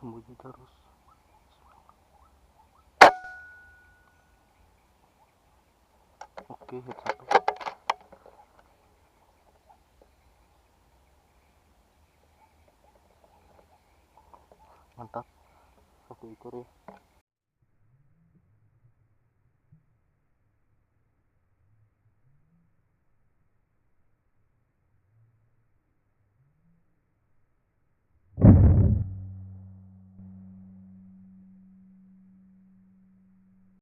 sembunyi terus. Oke, hit satu. Mantap, satu ekor ya.